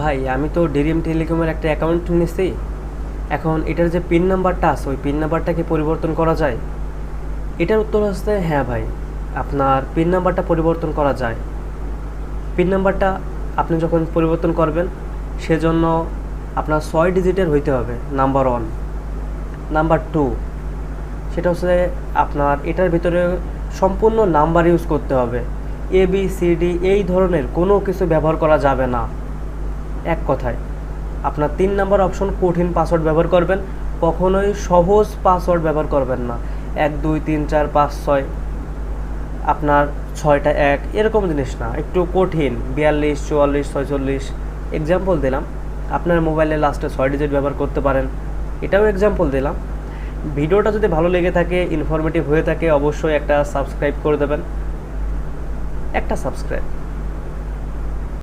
ভাই আমি তো ডেরিয়াম টেলিকমের একটা অ্যাকাউন্ট নিয়েছি। এখন এটার যে পিন নাম্বারটা আছে ওই পিন নাম্বারটা কি পরিবর্তন করা যায়? এটার উত্তর হচ্ছে হ্যাঁ ভাই, আপনার পিন নাম্বারটা পরিবর্তন করা যায়। পিন নাম্বারটা আপনি যখন পরিবর্তন করবেন সেজন্য আপনার 6 ডিজিটের হইতে হবে, নাম্বার 1। নাম্বার 2, সেটা হচ্ছে আপনার এটার ভিতরে সম্পূর্ণ নাম্বার ইউজ করতে হবে। ABCD এই ধরনের কোনো কিছু ব্যবহার করা যাবে না। এক কথায় আপনার 3 নাম্বার অপশন কঠিন পাসওয়ার্ড ব্যবহার করবেন, কখনোই সহজ পাসওয়ার্ড ব্যবহার করবেন না। 1 2 3 4 5 6, আপনার 6টা 1 এরকম জিনিস না, একটু কঠিন 42 44 46 এক্সাম্পল দিলাম। আপনার মোবাইলে লাস্টে 6 ডিজিট ব্যবহার করতে পারেন, এটাও এক্সাম্পল দিলাম। ভিডিওটা যদি ভালো লেগে থাকে, ইনফরমেটিভ হয়ে থাকে, অবশ্যই একটা সাবস্ক্রাইব করে দেবেন, একটা সাবস্ক্রাইব।